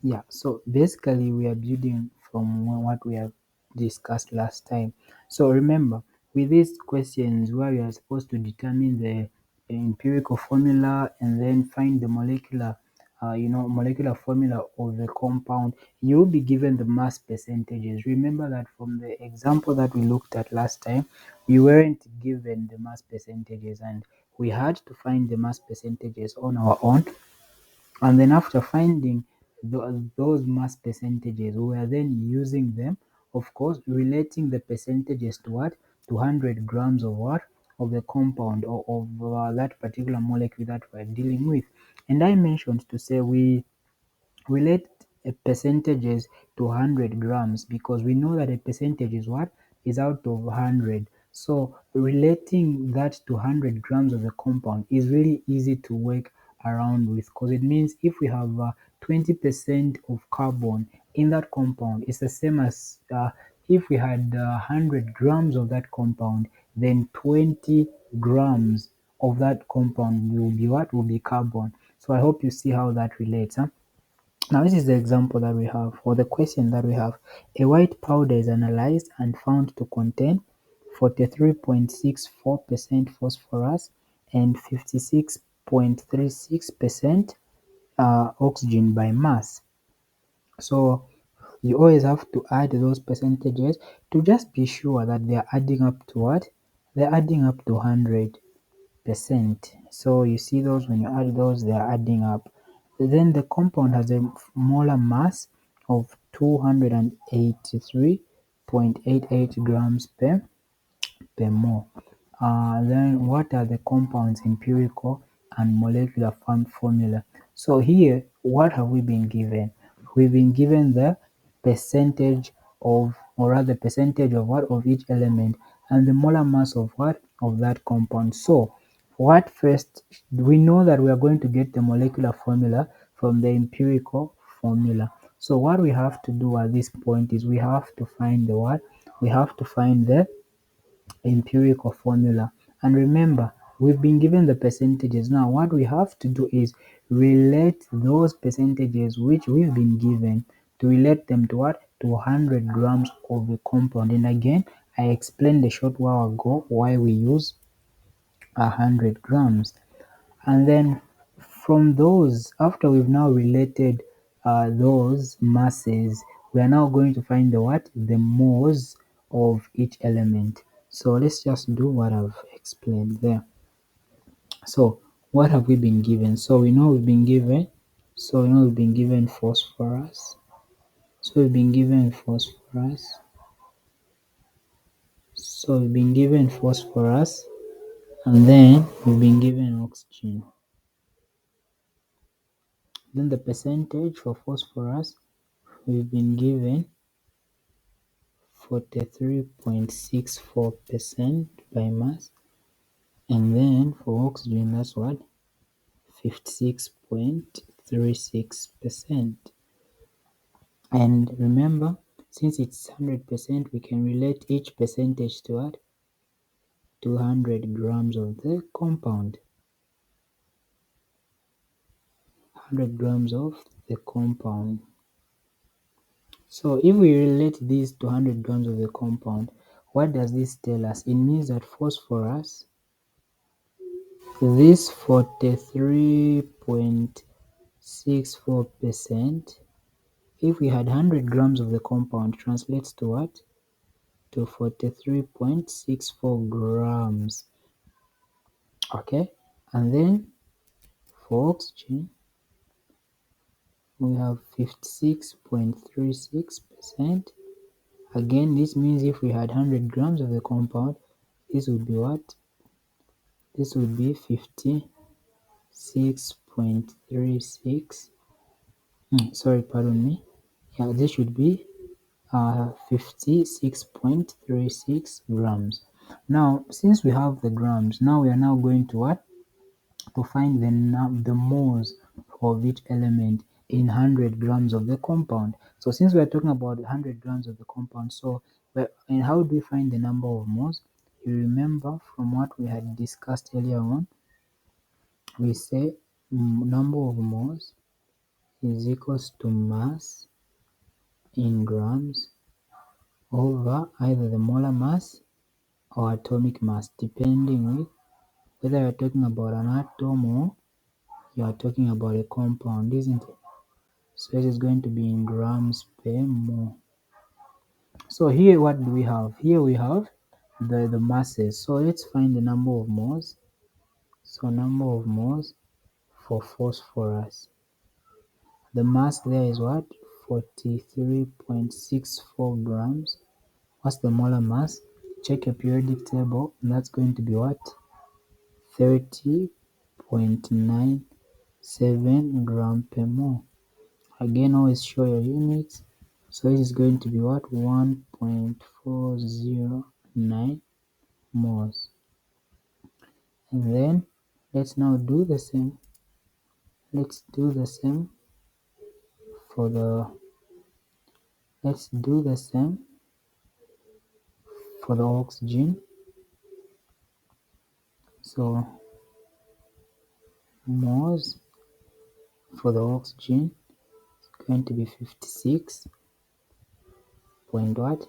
Yeah, so basically we are building from what we have discussed last time. So remember, with these questions where you are supposed to determine the empirical formula and then find the molecular formula of the compound, you will be given the mass percentages. Remember that from the example that we looked at last time, we weren't given the mass percentages and we had to find the mass percentages on our own. And then after finding those mass percentages, we are then using them, of course, relating the percentages to what? To 100 grams of what? Of the compound or of that particular molecule that we're dealing with. And I mentioned to say we relate percentages to 100 grams because we know that a percentage is what? Is out of 100. So relating that to 100 grams of the compound is really easy to work around with because it means if we have 20% of carbon in that compound, it's the same as if we had 100 grams of that compound, then 20 grams of that compound will be what? Will be carbon. So I hope you see how that relates. Huh? Now, this is the example that we have, or the question that we have. A white powder is analyzed and found to contain 43.64% phosphorus and 56.36% oxygen by mass. So you always have to add those percentages to just be sure that they are adding up to what? They're adding up to 100%. So you see those, when you add those, they are adding up. Then the compound has a molar mass of 283.88 grams per mole. Then what are the compounds empirical and molecular formula? So here, what have we been given? We've been given the percentage of, or rather percentage of what? Of each element, and the molar mass of what? Of that compound. So what first, we know that we are going to get the molecular formula from the empirical formula. So what we have to do at this point is we have to find the what? We have to find the empirical formula. And remember, we've been given the percentages. Now, what we have to do is relate those percentages which we've been given to relate them to what? To 100 grams of the compound. And again, I explained a short while ago why we use 100 grams. And then from those, after we've now related those masses, we are now going to find the what? The moles of each element. So let's just do what I've explained there. So what have we been given? So we know we've been given, phosphorus. So we've been given phosphorus. So we've been given phosphorus, and then we've been given oxygen. Then the percentage for phosphorus, we've been given 43.64% by mass, and then for oxygen, that's what? 56.36%. And remember, since it's 100%, we can relate each percentage to what? 200 grams of the compound. 100 grams of the compound. So if we relate these to 100 grams of the compound, what does this tell us? It means that phosphorus, this 43.64%, if we had 100 grams of the compound, translates to what? To 43.64 grams. Okay, and then for oxygen, we have 56.36%. Again, this means if we had 100 grams of the compound, this would be what? This would be 56.36. Sorry, pardon me. Yeah, this should be 56.36 grams. Now, since we have the grams, now we are now going to what? To find the moles of each element in 100 grams of the compound. So since we are talking about 100 grams of the compound, and how do we find the number of moles? You remember from what we had discussed earlier on, we say number of moles is equals to mass in grams over either the molar mass or atomic mass, depending with whether you're talking about an atom or you are talking about a compound, isn't it? So it is going to be in grams per mole. So here what do we have? Here we have the masses. So let's find the number of moles. So number of moles for phosphorus. The mass there is what? 43.64 grams. What's the molar mass? Check your periodic table, and that's going to be what? 30.97 gram per mole. Again, always show your units. So it is going to be what? 1.409 moles. And then let's now do the same. Let's do the same for the oxygen. So moles for the oxygen is going to be 56 point what?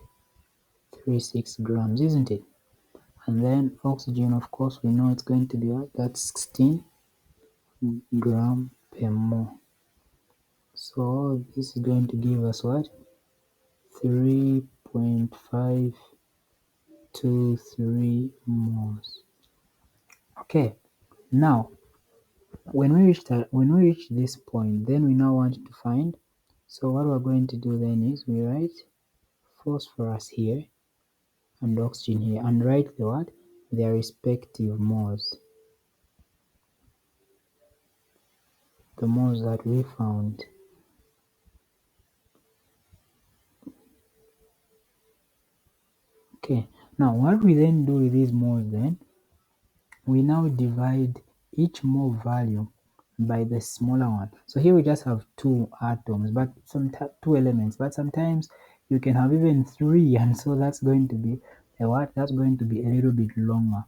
36 grams, isn't it? And then oxygen, of course, we know it's going to be what? That's 16 gram per mole. So this is going to give us what? 3.523 moles. Okay, now when we reach this point, then we now want to find. So what we're going to do then is we write phosphorus here and oxygen here, and write the what? Their respective moles. The moles that we found. Okay, now what we then do with these moles then, we now divide each mole value by the smaller one. So here we just have two atoms, but two elements, but sometimes you can have even three, and so that's going to be a what? That's going to be a little bit longer.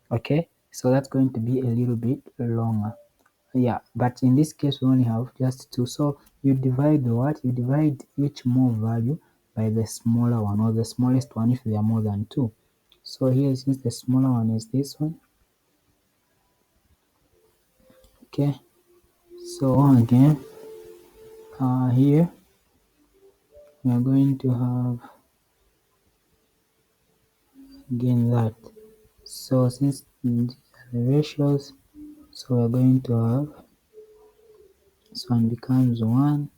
Okay, so that's going to be a little bit longer. Yeah, but in this case we only have just two. So you divide the what? You divide each mole value by the smaller one, or the smallest one if there are more than two. So here, since the smaller one is this one, okay, so again here we are going to have again that. So since these are the ratios, so we are going to have this one becomes 1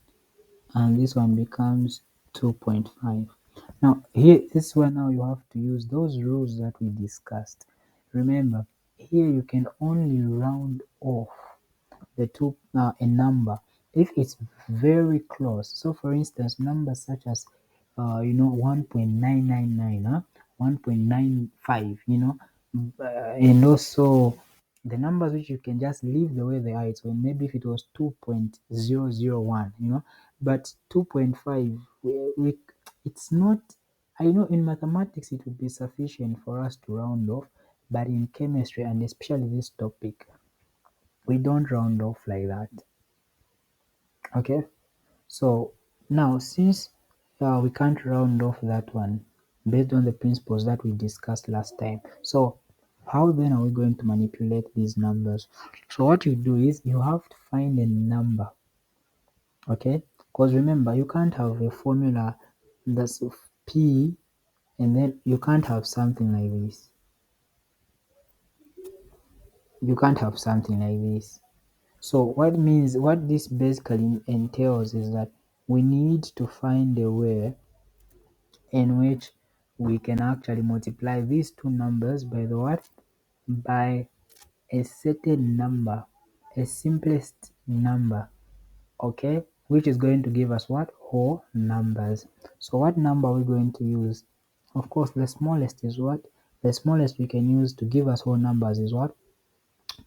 and this one becomes 2.5. Now here, this is where now you have to use those rules that we discussed. Remember, here you can only round off the two a number if it's very close. So for instance, numbers such as 1.999, 1.95, and also the numbers which you can just leave the way they are. So maybe if it was 2.001, but 2.5, it's not. I know in mathematics it would be sufficient for us to round off, but in chemistry, and especially this topic, we don't round off like that. Okay, so now since we can't round off that one based on the principles that we discussed last time, so how then are we going to manipulate these numbers? So what you do is you have to find a number, okay, because remember, you can't have a formula that's of p and then you can't have something like this. You can't have something like this. So what this basically entails is that we need to find a way in which we can actually multiply these two numbers by the what? By a certain number, a simplest number, okay, which is going to give us what? Whole numbers. So what number are we going to use? Of course, the smallest is what? The smallest we can use to give us whole numbers is what?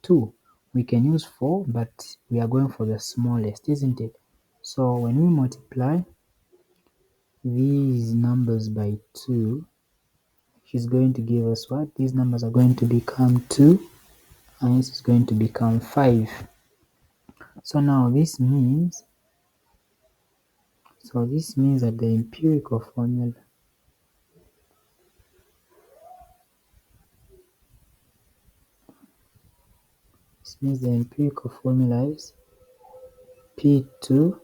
2. We can use 4, but we are going for the smallest, isn't it? So when we multiply these numbers by 2, which is going to give us what? These numbers are going to become 2, and this is going to become 5. So now this means So this means that the empirical formula is P2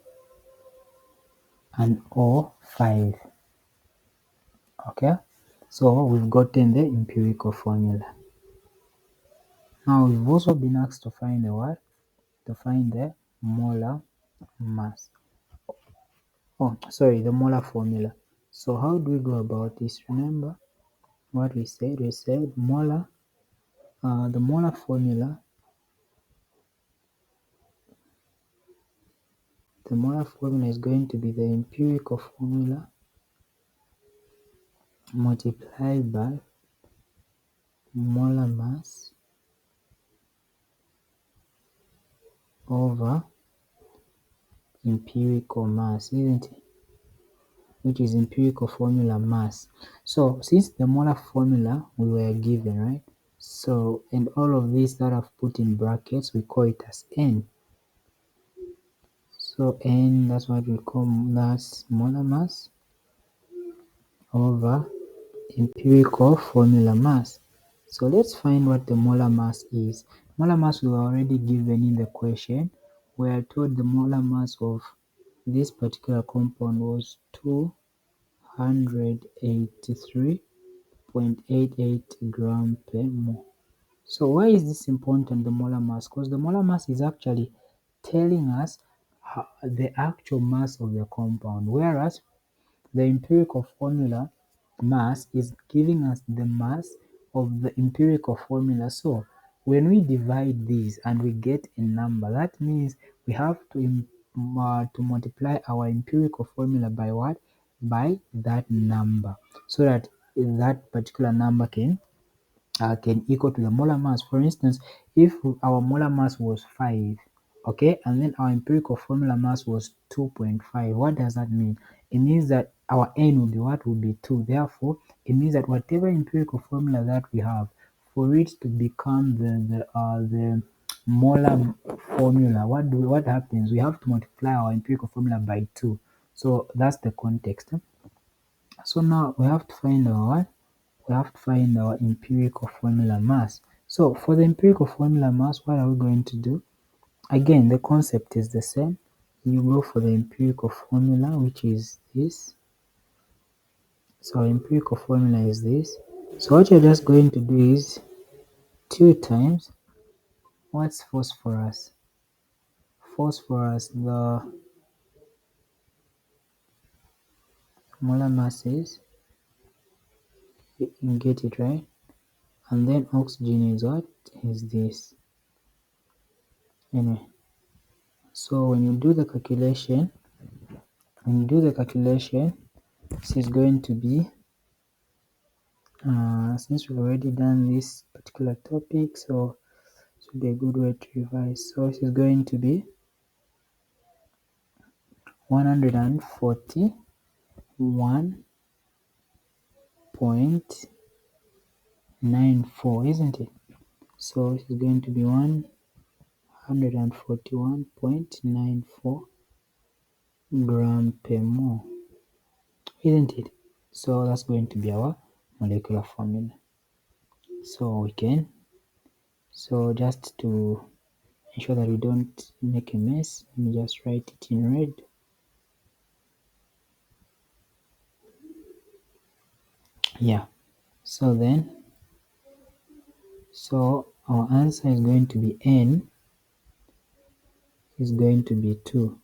and O5. Okay, so we've gotten the empirical formula. Now we've also been asked to find the what? To find the molar mass. Oh, sorry, the molar formula. So how do we go about this? Remember what we said? We said molar, the molar formula. The molar formula is going to be the empirical formula multiplied by molar mass over empirical mass, isn't it? Which is empirical formula mass. So since the molar formula we were given, right? So, and all of these that I've put in brackets, we call it as N. So N, that's what we call that's molar mass over empirical formula mass. So let's find what the molar mass is. Molar mass we were already given in the question. We are told the molar mass of this particular compound was 283.88 gram per mole. So why is this important, the molar mass? Because the molar mass is actually telling us the actual mass of the compound, whereas the empirical formula mass is giving us the mass of the empirical formula. So when we divide these and we get a number, that means we have to multiply our empirical formula by what? By that number, so that that particular number can equal to the molar mass. For instance, if our molar mass was 5, okay, and then our empirical formula mass was 2.5, what does that mean? It means that our n will be what? Will be 2. Therefore, it means that whatever empirical formula that we have, for it to become the molar formula, what happens? We have to multiply our empirical formula by 2. So that's the context. So now we have to find our empirical formula mass. So for the empirical formula mass, what are we going to do? Again, the concept is the same. You go for the empirical formula, which is this. So our empirical formula is this. So what you're just going to do is 2 times, what's phosphorus? Phosphorus, the molar mass is, you can get it right. And then oxygen is what? Is this. Anyway, so when you do the calculation, this is going to be, since we've already done this particular topic, so it should be a good way to revise. So this is going to be 141.94, isn't it? So this is going to be 141.94 gram per mole, isn't it? So that's going to be our molecular formula. So just to ensure that we don't make a mess, let me just write it in red. Yeah, so our answer is going to be N is going to be 2.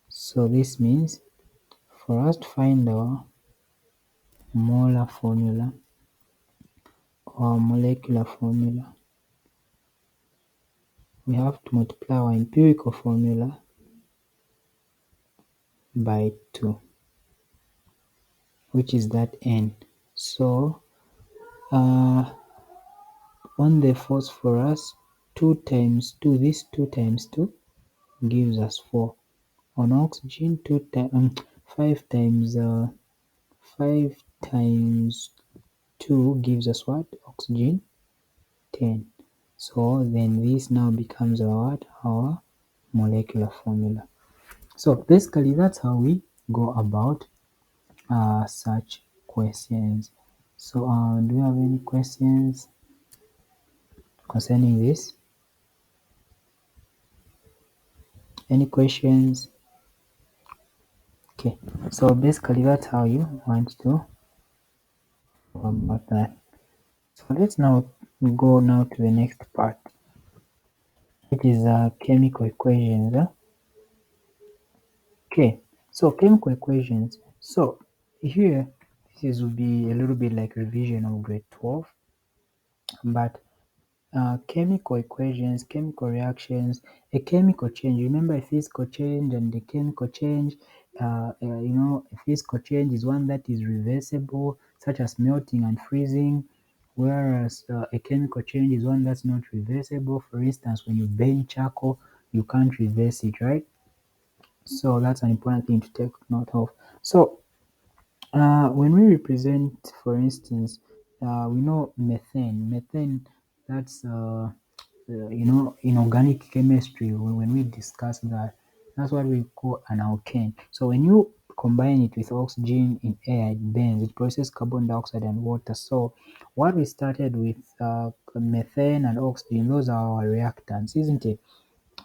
So this means for us to find our molar formula or molecular formula, we have to multiply our empirical formula by 2, which is that N. So on the phosphorus, 2 times 2, this 2 times 2 gives us 4. On oxygen, 5 times 2 gives us what? Oxygen, 10. So then this now becomes our molecular formula. So basically that's how we go about such questions. So, do you have any questions concerning this? Any questions? Okay, so basically that's how you want to go about that. So let's now go now to the next part, which is chemical equations. Okay, so chemical equations. So here, this will be a little bit like revision of grade 12, but chemical equations, chemical reactions, a chemical change. Remember, a physical change and the chemical change. A physical change is one that is reversible, such as melting and freezing, whereas a chemical change is one that's not reversible. For instance, when you burn charcoal, you can't reverse it, right? So that's an important thing to take note of. So when we represent, for instance, we know methane. Methane, that's in organic chemistry. When we discuss that, that's what we call an alkane. So when you combine it with oxygen in air, it burns. It produces carbon dioxide and water. So what we started with methane and oxygen, those are our reactants, isn't it?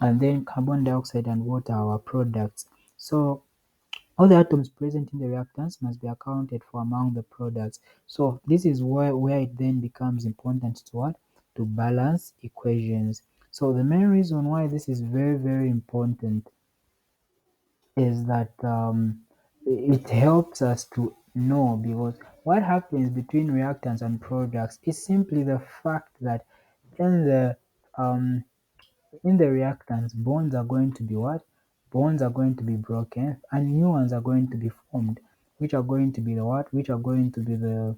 And then carbon dioxide and water are our products. So all the atoms present in the reactants must be accounted for among the products. So this is where it then becomes important to what? To balance equations. So the main reason why this is very, very important is that it helps us to know, because what happens between reactants and products is simply the fact that in the um, in the reactants, bonds are going to be what? Bonds are going to be broken and new ones are going to be formed, which are going to be the what? Which are going to be the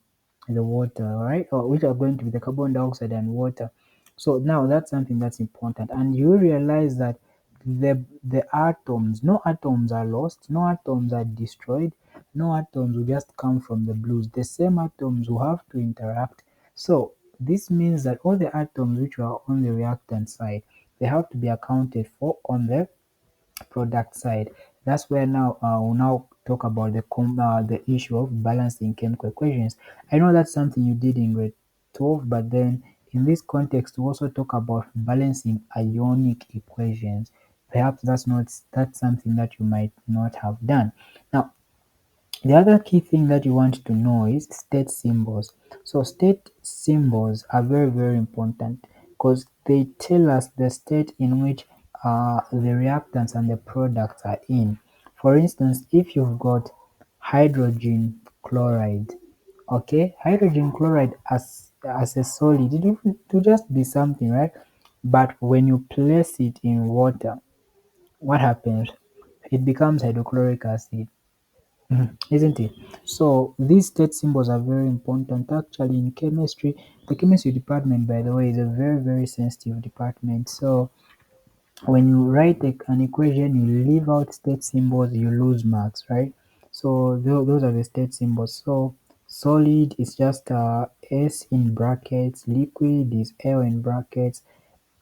water, right? Or which are going to be the carbon dioxide and water. So now that's something that's important. And you realize that the atoms, no atoms are lost, no atoms are destroyed, no atoms will just come from the blues. The same atoms will have to interact. So this means that all the atoms which are on the reactant side, they have to be accounted for on the product side. That's where now we'll now talk about the issue of balancing chemical equations. I know that's something you did in grade 12, but then in this context, we also talk about balancing ionic equations. Perhaps that's something that you might not have done. Now, the other key thing that you want to know is state symbols. So state symbols are very, very important because they tell us the state in which the reactants and the products are in. For instance, if you've got hydrogen chloride, okay, hydrogen chloride as a solid, it will just be something, right? But when you place it in water, what happens? It becomes hydrochloric acid. Isn't it? So these state symbols are very important. Actually, in chemistry, the chemistry department, by the way, is a very, very sensitive department. So when you write an equation, you leave out state symbols, you lose marks, right? So those are the state symbols. So solid is just S in brackets, liquid is L in brackets,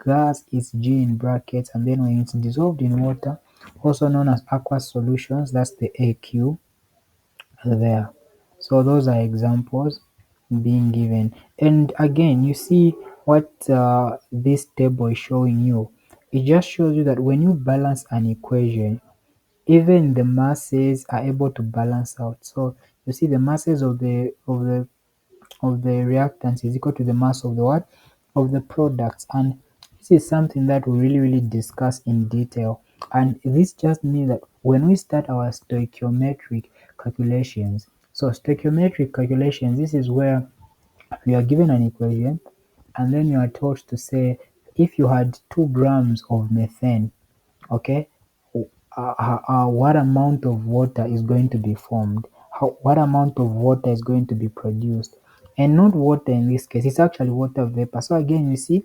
gas is G in brackets, and then when it's dissolved in water, also known as aqueous solutions, that's the AQ there. So those are examples being given. And again, you see what this table is showing you. It just shows you that when you balance an equation, even the masses are able to balance out. So you see the masses of the reactants is equal to the mass of the what? Of the products. And this is something that we really discuss in detail. And this just means that when we start our stoichiometric calculations, so stoichiometric calculations, this is where you are given an equation and then you are told to say if you had 2 grams of methane, okay, what amount of water is going to be formed, what amount of water is going to be produced, and not water in this case, it's actually water vapor. So again, you see,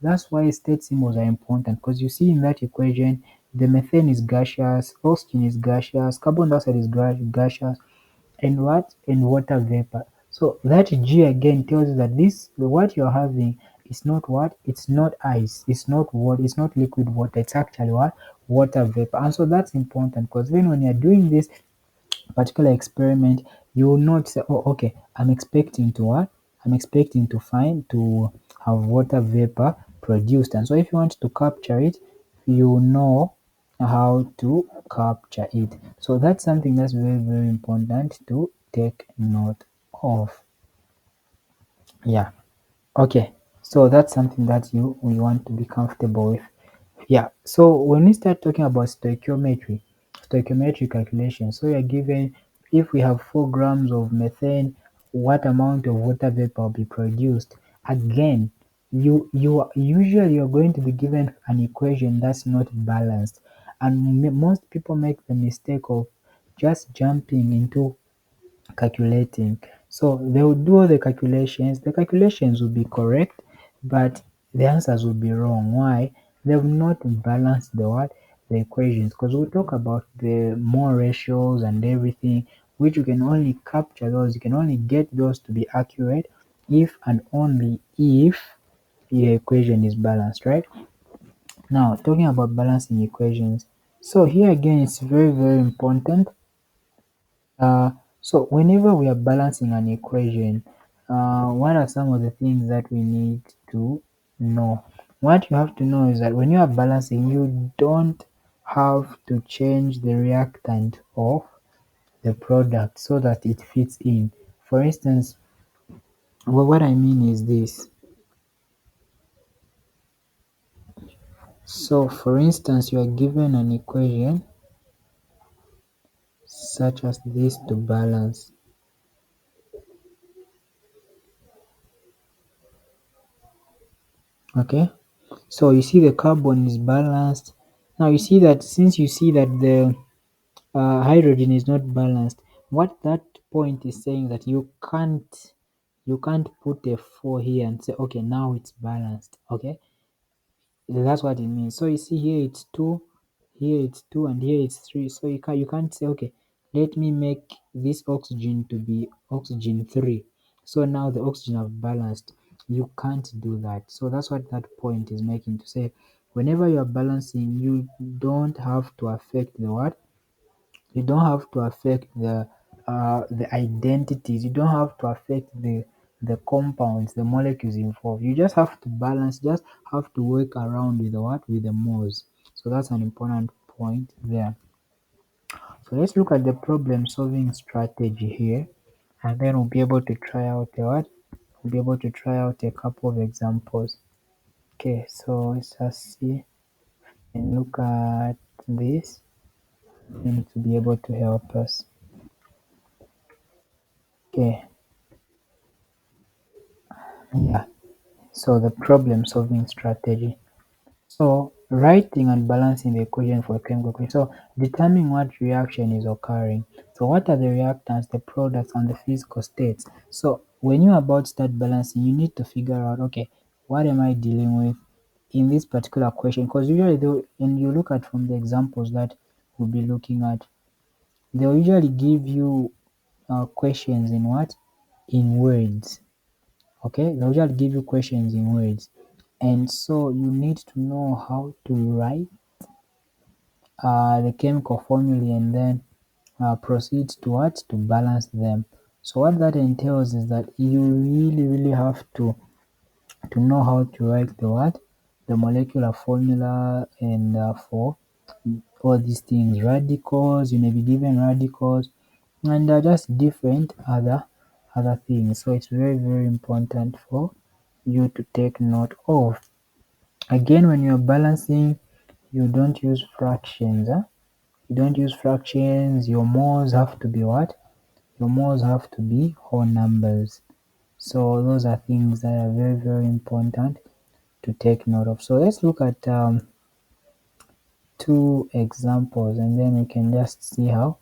that's why state symbols are important, because you see in that equation the methane is gaseous, oxygen is gaseous, carbon dioxide is gaseous, and what? And water vapor. So that G again tells you that this what you're having is not what? It's not ice, it's not water, it's not liquid water, it's actually what? Water vapor. And so that's important because then when you're doing this, particular experiment, you will not say, oh, okay, I'm expecting to what? I'm expecting to find to have water vapor produced. And so if you want to capture it, you know how to capture it. So that's something that's very, very important to take note of. Yeah. Okay. So that's something that you want to be comfortable with. Yeah. So when we start talking about stoichiometry calculation, so you're given if we have 4 grams of methane, what amount of water vapor will be produced? Again, usually you're going to be given an equation that's not balanced, and most people make the mistake of just jumping into calculating. So they will do all the calculations. The calculations will be correct, but the answers will be wrong. Why? They've not balanced the what? The equations. Because we talk about the more ratios and everything, which you can only capture those, you can only get those to be accurate if and only if the equation is balanced, right? Now, talking about balancing equations. So here again, it's very, very important uh, so whenever we are balancing an equation, what are some of the things that we need to know? What you have to know is that when you are balancing, you don't have to change the reactant of the product so that it fits in. For instance, what I mean is this. So for instance, you are given an equation such as this to balance. Okay, so you see the carbon is balanced. Now you see that since you see that the hydrogen is not balanced, what that point is saying that you can't put a 4 here and say okay now it's balanced. Okay, that's what it means. So you see here it's 2, here it's 2, and here it's 3. So you can't say okay, let me make this oxygen to be oxygen 3. So now the oxygen have balanced. You can't do that. So that's what that point is making, to say whenever you are balancing, you don't have to affect the what? You don't have to affect the identities. You don't have to affect the compounds, the molecules involved. You just have to balance, just have to work around with the what? With the moles. So that's an important point there. So let's look at the problem solving strategy here, and then we'll be able to try out the what? We'll be able to try out a couple of examples. Okay, so let's just see and look at this and to be able to help us. Okay, yeah. So the problem solving strategy. So writing and balancing the equation for a chemical equation. So determining what reaction is occurring. So what are the reactants, the products, and the physical states? So when you're about to start balancing, you need to figure out, okay, what am I dealing with in this particular question? Because usually, and you look at from the examples that we'll be looking at, they'll usually give you questions in what? In words. Okay, they'll just give you questions in words, and so you need to know how to write the chemical formulae and then proceed to what? To balance them. So what that entails is that you really have to know how to write the what? The molecular formula, and for all these things, radicals, you may be given radicals, and just different other things. So it's very, very important for you to take note of. Again, when you're balancing, you don't use fractions. You don't use fractions. Your moles have to be what? Your moles have to be whole numbers. So those are things that are very, very important to take note of. So let's look at two examples, and then we can just see how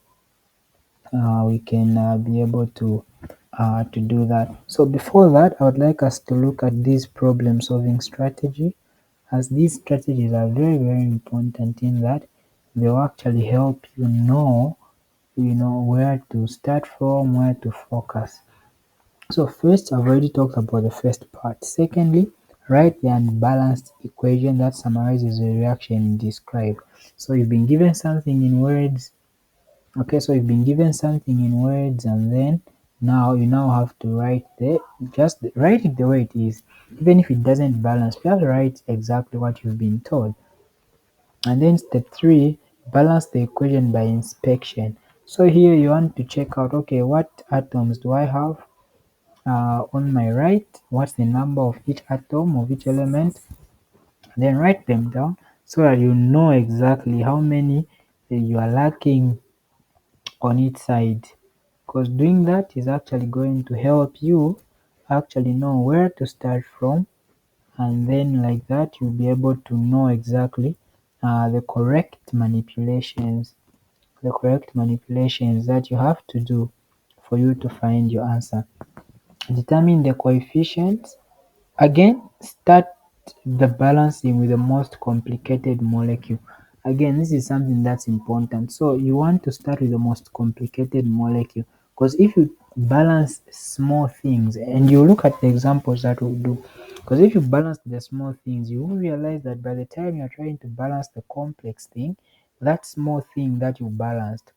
we can be able to do that. So before that, I would like us to look at this problem solving strategy, as these strategies are very, very important in that they will actually help you know where to start from, where to focus. So first, I've already talked about the first part. Secondly, write the unbalanced equation that summarizes the reaction described. So you've been given something in words, Okay, so you've been given something in words, and then now you now have to write just write it the way it is. Even if it doesn't balance, just write exactly what you've been told. And then step 3, balance the equation by inspection. So here you want to check out, okay, what atoms do I have on my right? What's the number of each atom of each element? Then write them down so that you know exactly how many you are lacking on each side, because doing that is actually going to help you actually know where to start from, and then like that you'll be able to know exactly the correct manipulations that you have to do for you to find your answer. Determine the coefficients. Again, start the balancing with the most complicated molecule. Again, this is something that's important. So you want to start with the most complicated molecule, because if you balance small things, and you look at the examples that we'll do, because if you balance the small things, you will realize that by the time you're trying to balance the complex thing, that small thing that you balanced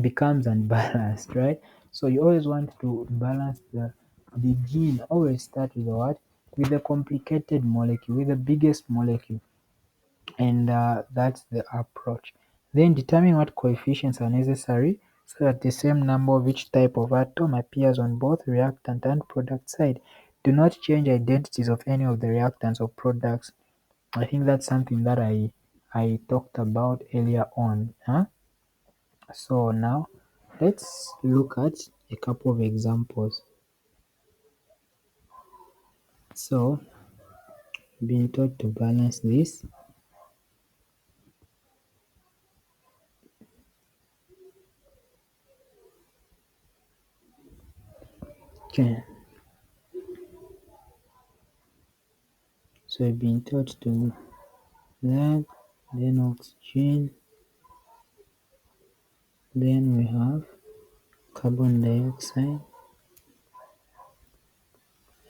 becomes unbalanced, right? So you always want to balance the begin, always start with the what? With the complicated molecule, with the biggest molecule, and that's the approach. Then determine what coefficients are necessary so that the same number of each type of atom appears on both reactant and product side. Do not change identities of any of the reactants or products. I think that's something that I talked about earlier on. So now let's look at a couple of examples. So being taught to balance this. Okay, so we've been taught to that, then oxygen, then we have carbon dioxide,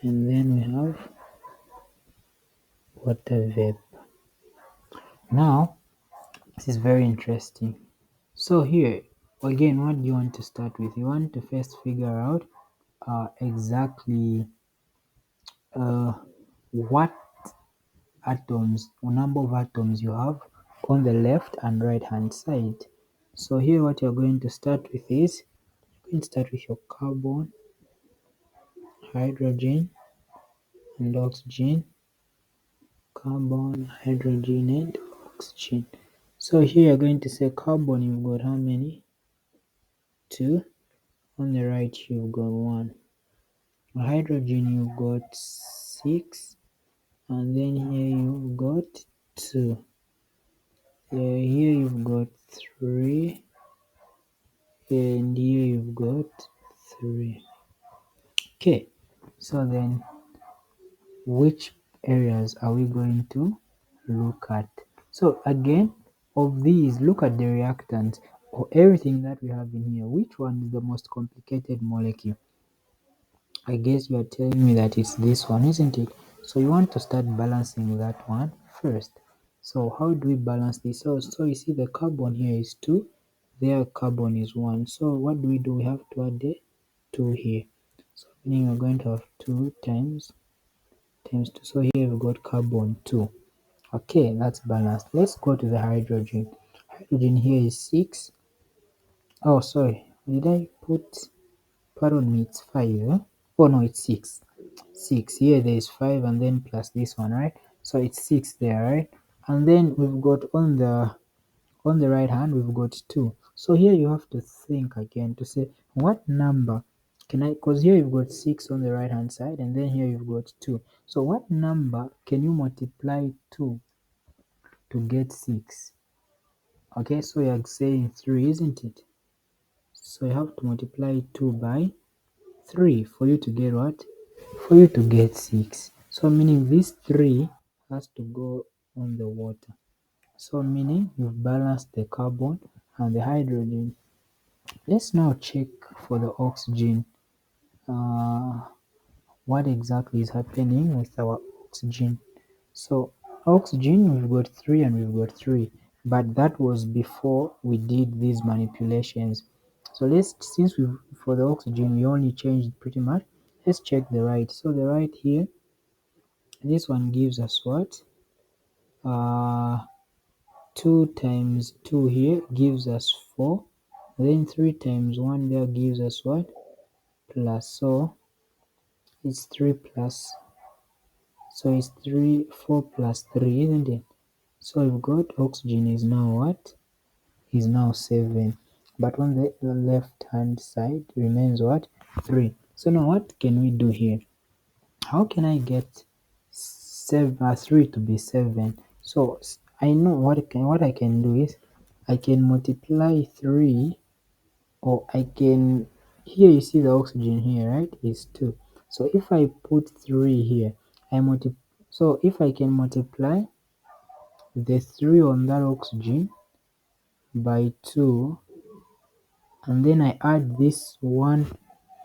and then we have water vapor. Now, this is very interesting. So here, again, what do you want to start with? You want to first figure out exactly uh, what atoms, or number of atoms you have on the left and right hand side. So here what you're going to start with is, you're going to start with your carbon, hydrogen and oxygen, carbon, hydrogen and oxygen. So here you're going to say carbon, you've got how many? 2. On the right you've got 1. Hydrogen you've got 6, and then here you've got 2. Here you've got 3, and here you've got 3. Okay, so then which areas are we going to look at? So again, of these, look at the reactants, or everything that we have in here. Which one is the most complicated molecule? I guess you are telling me that it's this one, isn't it? So you want to start balancing that one first. So how do we balance this? So you see the carbon here is 2, there carbon is 1. So what do? We have to add the 2 here. So meaning we're going to have 2 times 2. So here we've got carbon 2. Okay, that's balanced. Let's go to the hydrogen. Hydrogen here is 6. Oh, sorry. Did I put, pardon me, it's 5. Oh, no, it's 6. 6. Here there is 5 and then plus this one, right? So it's 6 there, right? And then we've got on the right hand, we've got 2. So here you have to think again to say, what number can I, because here you've got 6 on the right hand side, and then here you've got 2. So what number can you multiply 2 to get 6? Okay, so you're saying 3, isn't it? So you have to multiply 2 by 3 for you to get what? For you to get 6. So meaning this 3 has to go on the water. So meaning you've balanced the carbon and the hydrogen. Let's now check for the oxygen. What exactly is happening with our oxygen? So oxygen, we've got 3 and we've got 3. but that was before we did these manipulations. So since we for the oxygen we only changed pretty much, let's check the right. So the right here, this one gives us what? Uh, 2 times 2 here gives us 4. Then 3 times 1 there gives us what? Plus. So it's 3 plus. So it's 3, 4 plus 3, isn't it? So we've got oxygen is now what? Is now 7. But on the left hand side remains what? 3. So now what can we do here? How can I get 3 to be 7? So I know what I can do is I can multiply 3, or I can, here you see the oxygen here, right, is 2. So if I put 3 here, so if I can multiply the 3 on that oxygen by 2, and then I add this one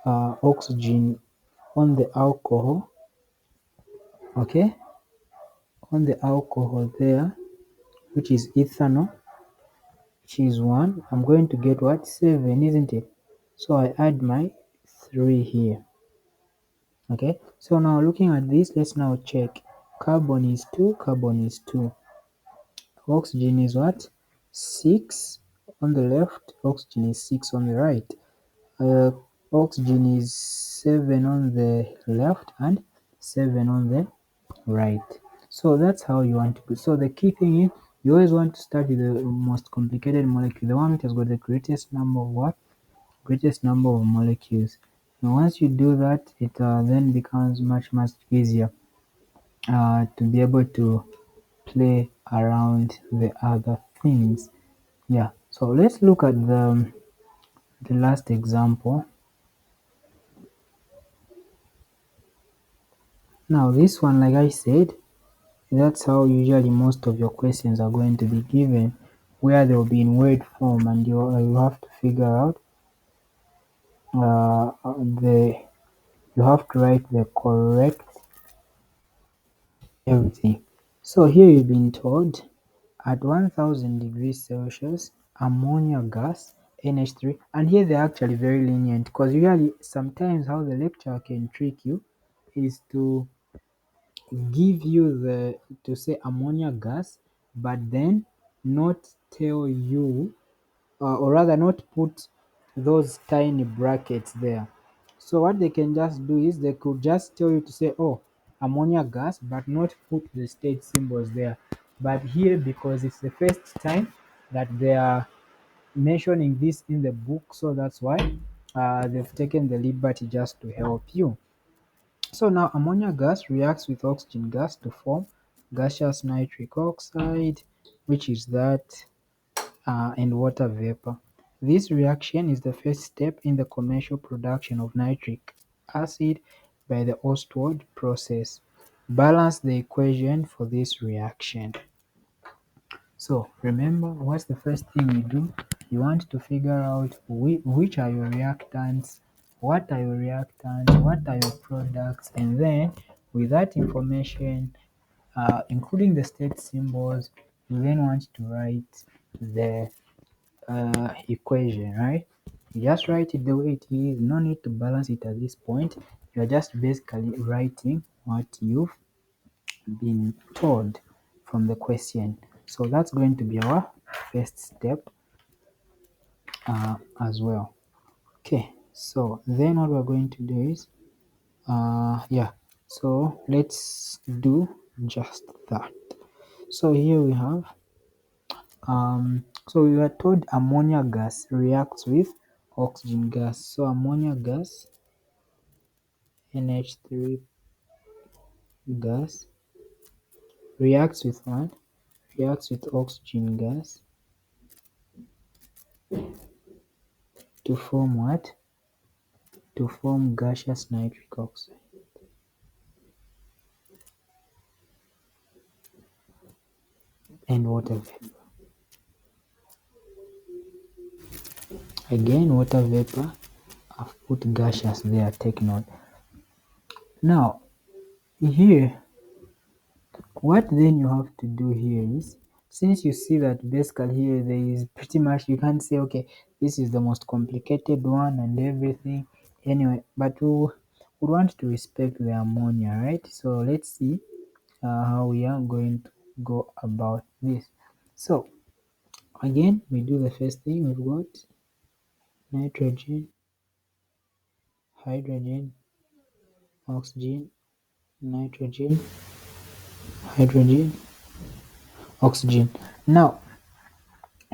oxygen on the alcohol, okay, on the alcohol there, which is ethanol, which is 1, I'm going to get what? 7, isn't it? So I add my 3 here. Okay, so now looking at this, let's now check. Carbon is 2, carbon is 2. Oxygen is what? 6 on the left, oxygen is 6 on the right. Oxygen is 7 on the left and 7 on the right. So that's how you want to put. So the key thing is you always want to start with the most complicated molecule, the one which has got the greatest number of what? Greatest number of molecules. And once you do that, it then becomes much easier to be able to play around the other things. Yeah. So let's look at the last example. Now this one, like I said, that's how usually most of your questions are going to be given, where they'll be in word form, and you have to figure out the you have to write the correct everything. So here you've been told at 1000 degrees Celsius, ammonia gas, NH3, and here they're actually very lenient, because usually sometimes how the lecturer can trick you is to give you to say ammonia gas, but then not tell you, or rather not put those tiny brackets there. So what they can just do is they could just tell you to say, oh, ammonia gas, but not put the state symbols there. But here, because it's the first time that they are mentioning this in the book, so that's why they've taken the liberty just to help you. So now ammonia gas reacts with oxygen gas to form gaseous nitric oxide, which is that, and water vapor. This reaction is the first step in the commercial production of nitric acid by the Ostwald process. Balance the equation for this reaction. So remember, what's the first thing you do? You want to figure out which are your reactants, what are your reactants, what are your products, and then with that information, including the state symbols, you then want to write the equation, right? You just write it the way it is, no need to balance it at this point. You're just basically writing what you've been told from the question. So that's going to be our first step as well. Okay, so then what we're going to do is, yeah, so let's do just that. So here we have, so we were told ammonia gas reacts with oxygen gas. So ammonia gas, NH3 gas, reacts with what? Reacts with oxygen gas to form what? To form gaseous nitric oxide. And water vapor. Again, water vapor. I've put gaseous there, take note. Now, here, what then you have to do here is since you see that basically here there is pretty much, you can't say okay, this is the most complicated one and everything. Anyway, but we would want to respect the ammonia, right? So let's see how we are going to go about this. So again, we do the first thing. We've got nitrogen, hydrogen, oxygen, nitrogen, hydrogen, oxygen. Now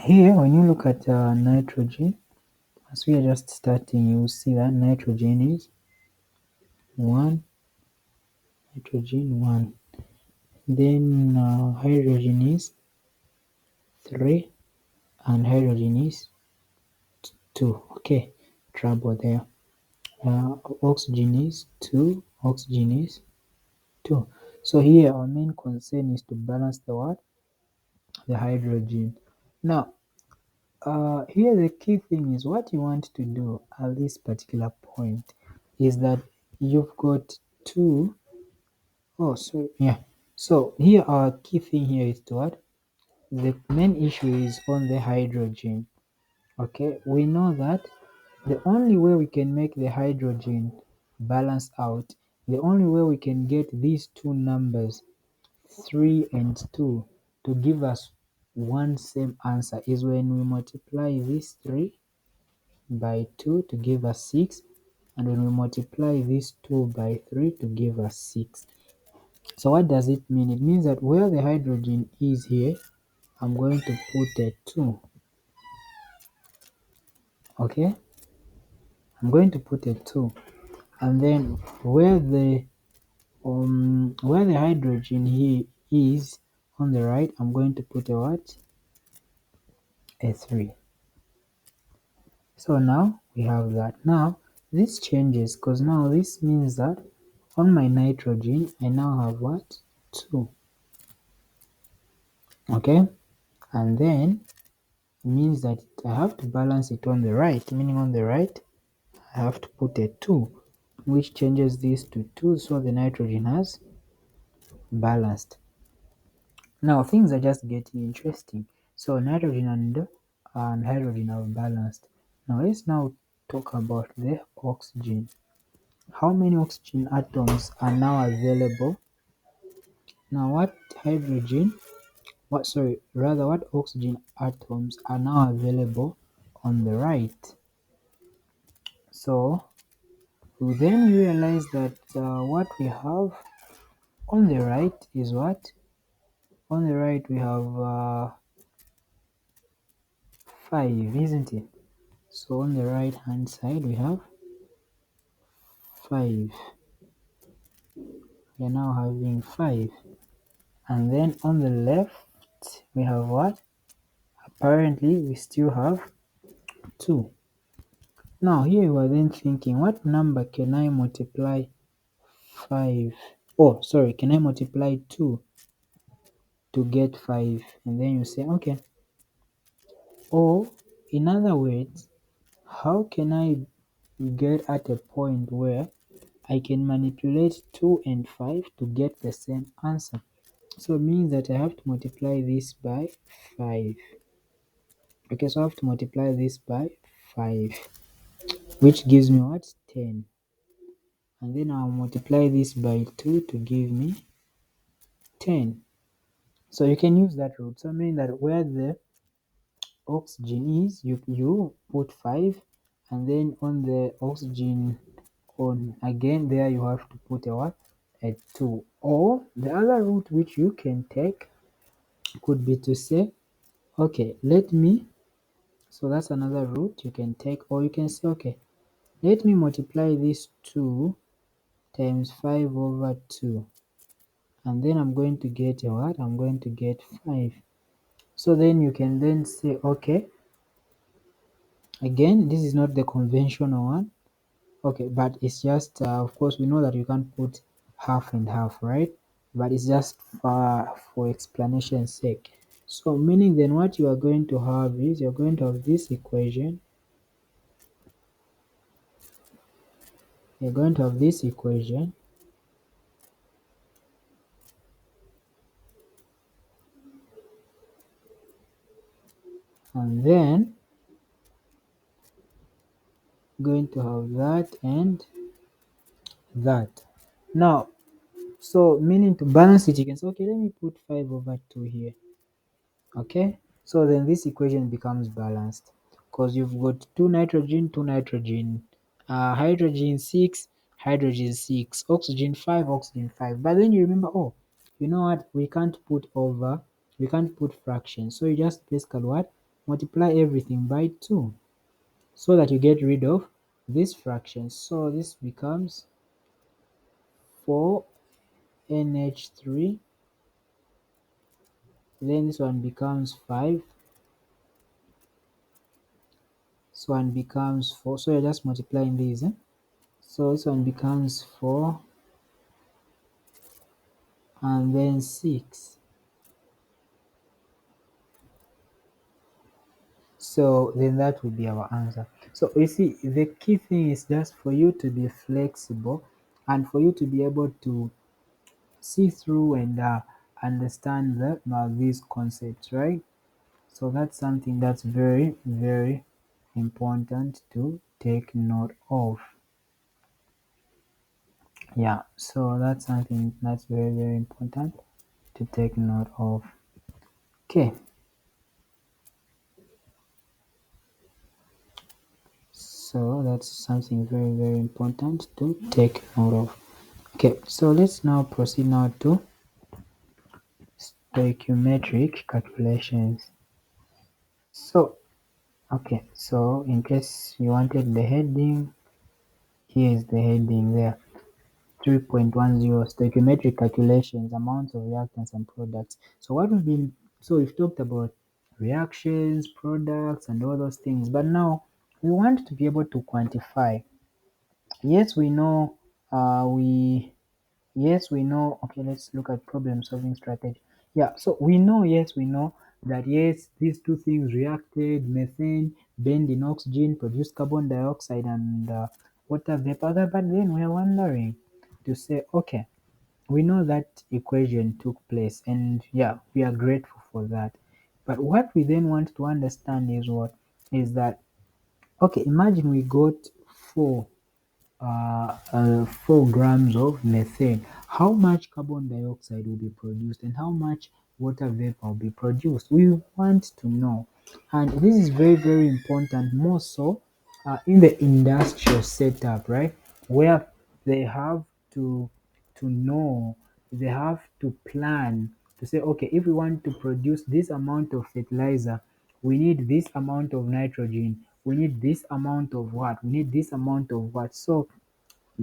here, when you look at nitrogen, as we are just starting, you will see that nitrogen is 1, nitrogen 1. Then hydrogen is 3, and hydrogen is 2. Okay, trouble there. Oxygen is 2, oxygen is 2. So here our main concern is to balance the what? The hydrogen. Now, here the key thing is what you want to do at this particular point is that you've got two. Oh, sorry. Yeah. So here our key thing here is to what? The main issue is on the hydrogen. Okay, we know that the only way we can make the hydrogen balance out, the only way we can get these two numbers 3 and 2 to give us one same answer is when we multiply this 3 by 2 to give us 6, and when we multiply this 2 by 3 to give us 6. So what does it mean? It means that where the hydrogen is here, I'm going to put a 2. Okay, I'm going to put a 2, and then where the hydrogen here is on the right, I'm going to put a what? A 3. So now we have that. Now this changes because now this means that on my nitrogen I now have what? 2. Okay, and then it means that I have to balance it on the right, meaning on the right I have to put a 2, which changes this to 2, so the nitrogen has balanced. Now things are just getting interesting. So nitrogen and hydrogen are balanced. Now let's now talk about the oxygen. How many oxygen atoms are now available? Now what oxygen atoms are now available on the right? So we then realize that what we have on the right is what? On the right we have 5, isn't it? So on the right hand side we have 5. We are now having 5. And then on the left we have what? Apparently we still have 2. Now here you are then thinking, what number can I multiply 5? Oh, sorry, can I multiply 2 to get 5? And then you say, okay. Or in other words, how can I get at a point where I can manipulate 2 and 5 to get the same answer? So it means that I have to multiply this by 5. Okay, so I have to multiply this by 5, which gives me what? 10. And then I'll multiply this by 2 to give me 10. So you can use that route. So meaning that where the oxygen is, you put 5, and then on the oxygen on again there you have to put a what? A 2. Or the other route which you can take could be to say, okay, so that's another route you can take, or you can say, okay, let me multiply this 2 times 5 over 2, and then I'm going to get a what? I'm going to get 5. So then you can then say, okay, again, this is not the conventional one, okay, but it's just, of course, we know that you can't put half and half, right? But it's just for explanation's sake. So meaning then what you are going to have is you're going to have this equation, you're going to have this equation, and then going to have that and that. Now, so meaning to balance it, you can say, okay, let me put 5 over 2 here. Okay, so then this equation becomes balanced because you've got two nitrogen, hydrogen 6, hydrogen 6, oxygen 5, oxygen 5. But then you remember, oh, you know what? We can't put fractions. So you just basically what? Multiply everything by 2 so that you get rid of this fraction. So this becomes 4NH3. Then this one becomes 5. This one becomes 4. So you're just multiplying these. So this one becomes 4 and then 6. So then that would be our answer. So you see, the key thing is just for you to be flexible and for you to be able to see through and understand these concepts, right? So that's something that's very, very important to take note of. Yeah, so that's something that's very, very important to take note of. Okay, so that's something very, very important to take note of. Okay, so let's now proceed now to stoichiometric calculations. So, okay, so in case you wanted the heading, here is the heading there. 3.10 stoichiometric calculations, amounts of reactants and products. So we've talked about reactions, products, and all those things, but now we want to be able to quantify. Yes, we know, yes, we know. Okay, let's look at problem solving strategy. Yeah, so we know that yes, these two things reacted, methane, bend in oxygen, produced carbon dioxide and water vapor. But then we're wondering to say, okay, we know that equation took place, and yeah, we are grateful for that. But what we then want to understand is what is that, okay, imagine we got four 4 grams of methane. How much carbon dioxide will be produced and how much water vapor will be produced? We want to know. And this is very, very important, more so in the industrial setup, right? Where they have to know, they have to plan to say, okay, if we want to produce this amount of fertilizer, we need this amount of nitrogen, we need this amount of what, we need this amount of what. So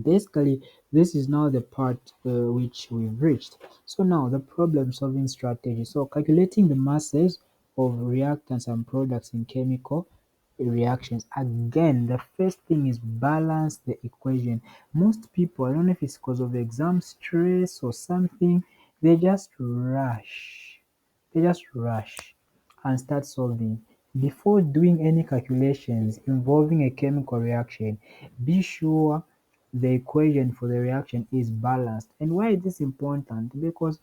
basically, this is now the part which we've reached. So now the problem solving strategy. So calculating the masses of reactants and products in chemical reactions. Again, the first thing is balance the equation. Most people, I don't know if it's because of exam stress or something, they just rush. They just rush and start solving. Before doing any calculations involving a chemical reaction, be sure the equation for the reaction is balanced. And why is this important? Because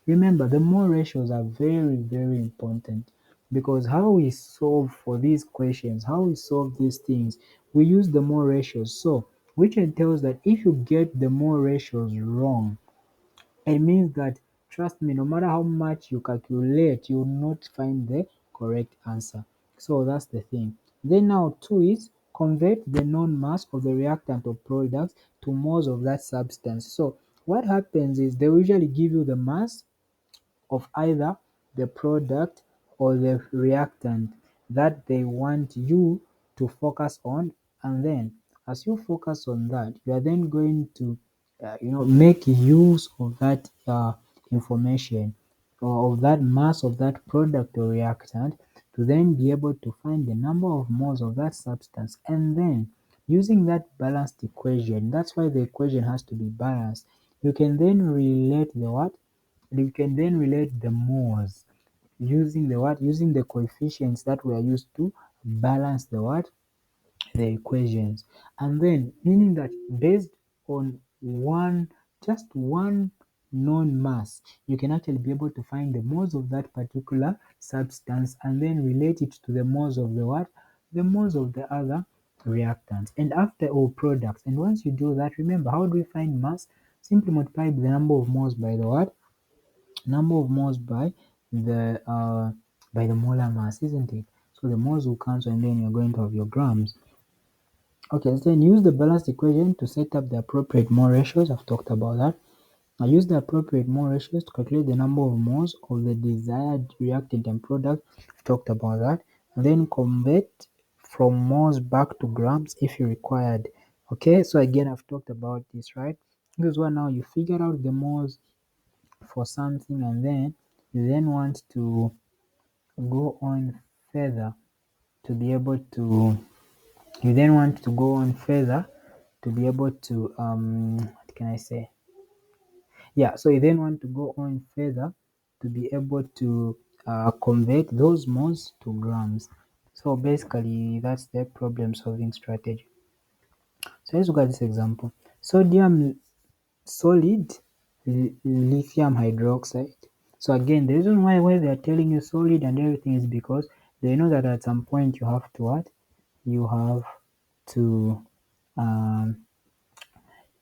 remember, the more ratios are very, very important, because how we solve for these questions, how we solve these things, we use the more ratios. So, which entails that if you get the more ratios wrong, it means that, trust me, no matter how much you calculate, you will not find the correct answer. So that's the thing. Then now two is convert the known mass of the reactant or product to moles of that substance. So what happens is they will usually give you the mass of either the product or the reactant that they want you to focus on, and then as you focus on that, you are then going to make use of that information or of that mass of that product or reactant to then be able to find the number of moles of that substance, and then using that balanced equation, that's why the equation has to be balanced, you can then relate the what, you can then relate the moles using the what, using the coefficients that were used to balance the what, the equations. And then meaning that based on one, just one known mass, you can actually be able to find the moles of that particular substance and then relate it to the moles of the what? The moles of the other reactants and after all products. And once you do that, remember, how do we find mass? Simply multiply the number of moles by the what? Number of moles by the molar mass, isn't it? So the moles will cancel and then you're going to have your grams. Okay, so then use the balanced equation to set up the appropriate mole ratios. I've talked about that. Now use the appropriate mole ratios to calculate the number of moles of the desired reactant and product. I've talked about that. And then convert from moles back to grams if you required. Okay, so again, I've talked about this, right? This is where now you figure out the moles for something and then you then want to go on further to be able to you then want to go on further to be able to what can I say? Yeah, so you then want to go on further to be able to convert those moles to grams. So basically that's the problem solving strategy. So let's look at this example. Sodium solid lithium hydroxide. So again, the reason why they are telling you solid and everything is because they know that at some point you have to what? You have to um,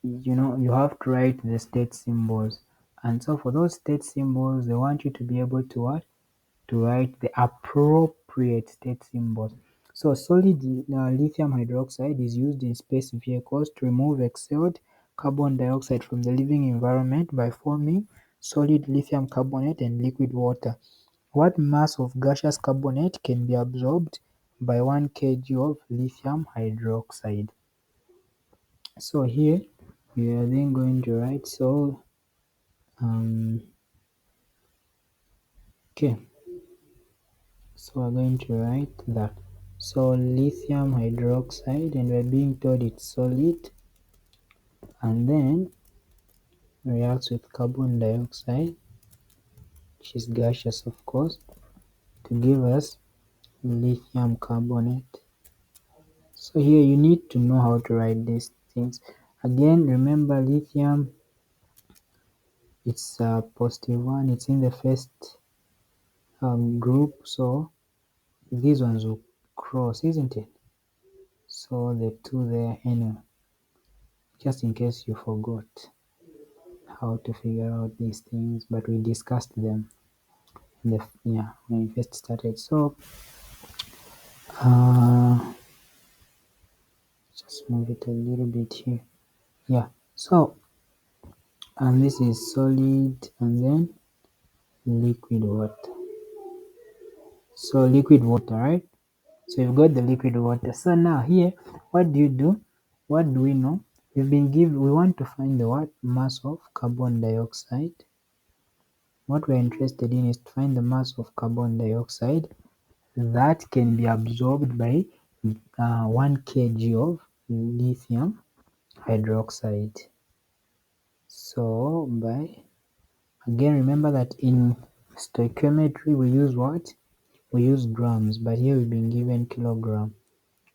you have to write the state symbols. And so for those state symbols, they want you to be able to what? To write the appropriate state symbols. So solid lithium hydroxide is used in space vehicles to remove exhaled carbon dioxide from the living environment by forming solid lithium carbonate and liquid water. What mass of gaseous carbonate can be absorbed by 1 kg of lithium hydroxide? So here we are then going to write um, okay, so we're going to write that. So lithium hydroxide, and we're being told it's solid, and then reacts with carbon dioxide, which is gaseous of course, to give us lithium carbonate. So here you need to know how to write these things. Again, remember lithium, it's positive one, it's in the first group, so these ones will cross, isn't it? So the two there, anyway, just in case you forgot how to figure out these things, but we discussed them in when we first started. So uh, just move it a little bit here. Yeah. So and this is solid and then liquid water. So liquid water, right? So you've got the liquid water. So now here, what do you do? What do we know? We want to find the what? Mass of carbon dioxide. What we're interested in is to find the mass of carbon dioxide that can be absorbed by 1 kg of lithium hydroxide. So again, remember that in stoichiometry we use what? We use grams, but here we've been given kilogram.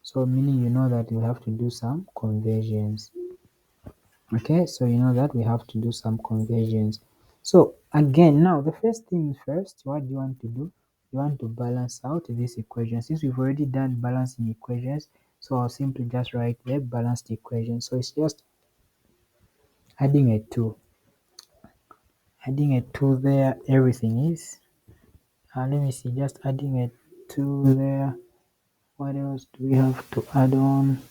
So meaning you know that we have to do some conversions. Okay, so you know that we have to do some conversions. So again, now the first thing first, what do you want to do? You want to balance out this equation. Since we've already done balancing equations, so I'll simply just write the balanced equation. So it's just adding a 2. Adding a 2 there, everything is. Let me see, just adding a 2 there. What else do we have to add on?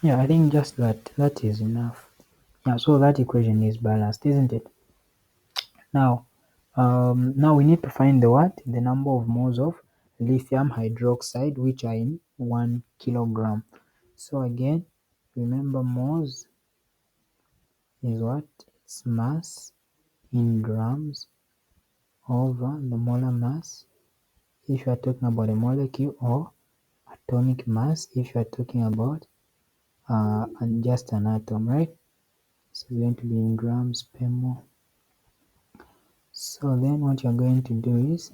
Yeah, I think just that is enough. Yeah, so that equation is balanced, isn't it? Now we need to find the what? The number of moles of lithium hydroxide which are in 1 kilogram. So again, remember moles is what? It's mass in grams over the molar mass if you are talking about a molecule, or atomic mass if you are talking about just an atom, right? So it's going to be in grams per mole. So then what you're going to do is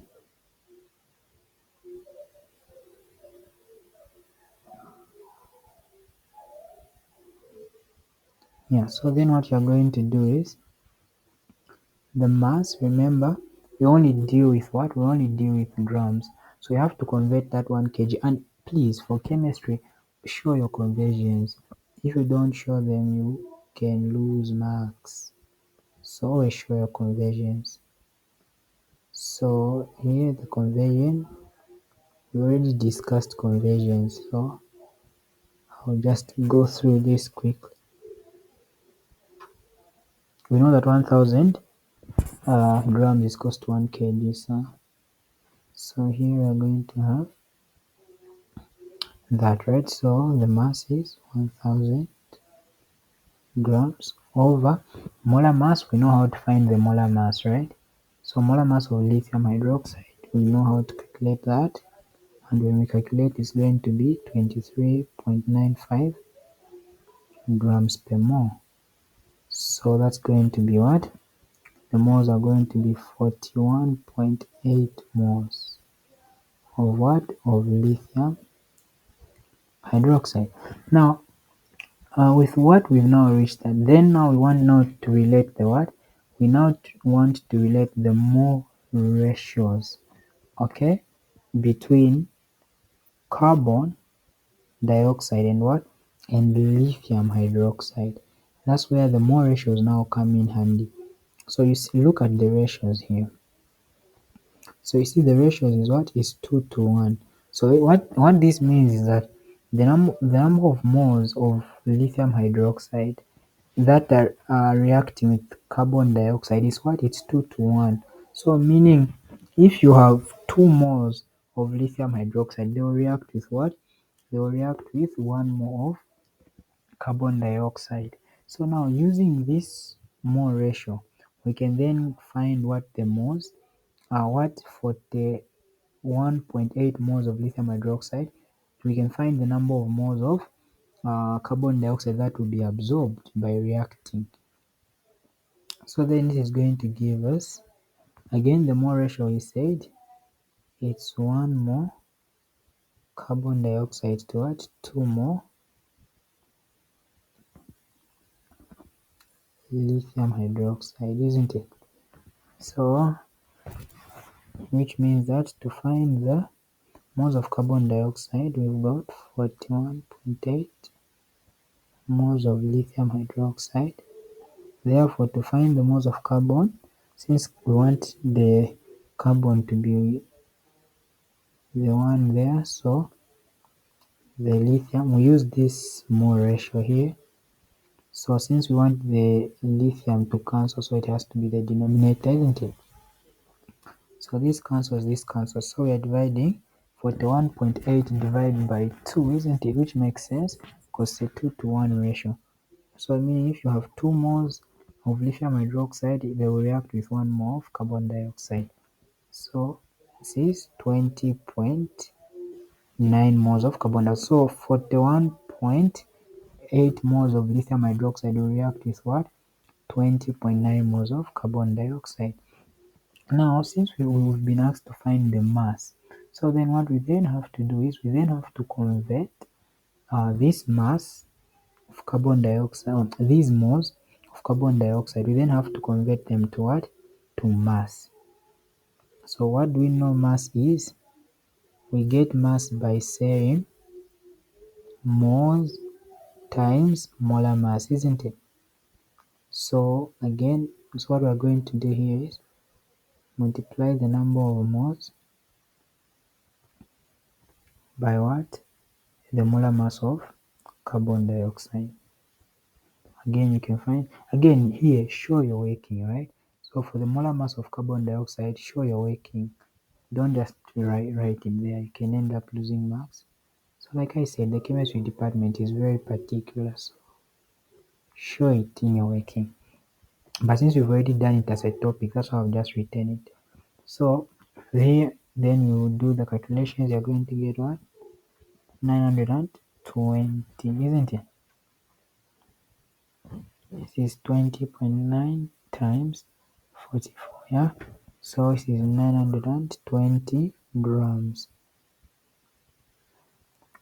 so then what you're going to do is the mass, remember, we only deal with what? We only deal with grams. So you have to convert that 1 kg. And please, for chemistry, show your conversions. If you don't show them, you can lose marks. So always show your conversions. So here the conversion, we already discussed conversions. So I'll just go through this quickly. We know that 1000 grams is equals to 1 kg. So here we are going to have that, right? So the mass is 1000 grams over molar mass. We know how to find the molar mass, right? So molar mass of lithium hydroxide, we know how to calculate that. And when we calculate, it's going to be 23.95 grams per mole. So that's going to be what? The moles are going to be 41.8 moles of what? Of lithium hydroxide. Now, with what we've now reached that, then now we want now to relate the what? We now want to relate the mole ratios, okay, between carbon dioxide and what? And lithium hydroxide. That's where the mole ratios now come in handy. So you see, look at the ratios here. So you see the ratios is what? Is 2 to 1. So what this means is that the number of moles of lithium hydroxide that are reacting with carbon dioxide is what? It's 2 to 1. So meaning if you have 2 moles of lithium hydroxide, they will react with what? They will react with 1 mole of carbon dioxide. So now using this mole ratio, we can then find what the moles are, what 41.8 moles of lithium hydroxide. We can find the number of moles of carbon dioxide that will be absorbed by reacting. So then this is going to give us, again, the mole ratio we said, it's 1 mole carbon dioxide to what? 2 mole lithium hydroxide, isn't it? So, which means that to find the moles of carbon dioxide, we've got 41.8 moles of lithium hydroxide. Therefore, to find the moles of carbon, since we want the carbon to be the one there, so the lithium, we use this mole ratio here. So since we want the lithium to cancel, so it has to be the denominator, isn't it? So this cancels. So we are dividing 41.8 divided by 2, isn't it? Which makes sense because it's a 2 to 1 ratio. So meaning if you have 2 moles of lithium hydroxide, they will react with 1 mole of carbon dioxide. So this is 20.9 moles of carbon dioxide. So 41.8 moles of lithium hydroxide will react with what? 20.9 moles of carbon dioxide. Now, since we've been asked to find the mass, so then what we then have to do is we then have to convert this mass of carbon dioxide, these moles of carbon dioxide, we then have to convert them to what? To mass. So what do we know mass is? We get mass by saying moles times molar mass, isn't it? So again, so what we're going to do here is multiply the number of moles by what? The molar mass of carbon dioxide. Again, you can find, again here, show your working, right? So for the molar mass of carbon dioxide, show your working. Don't just write it there. You can end up losing marks. So like I said, the chemistry department is very particular. So show it in your working. But since we've already done it as a topic, that's why I've just written it. So here, then you do the calculations. You're going to get what? 920, isn't it? This is 20.9 times 44, yeah? So this is 920 grams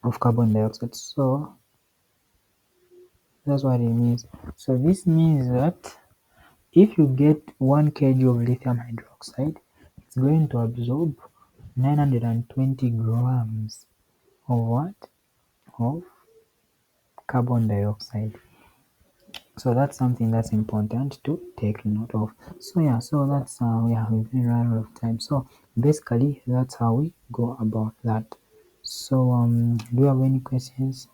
of carbon dioxide. So that's what it means. So this means that if you get 1 kg of lithium hydroxide, it's going to absorb 920 grams of what? Of carbon dioxide. So that's something that's important to take note of. So yeah, so that's yeah, we've been running out of time. So basically that's how we go about that. So do you have any questions?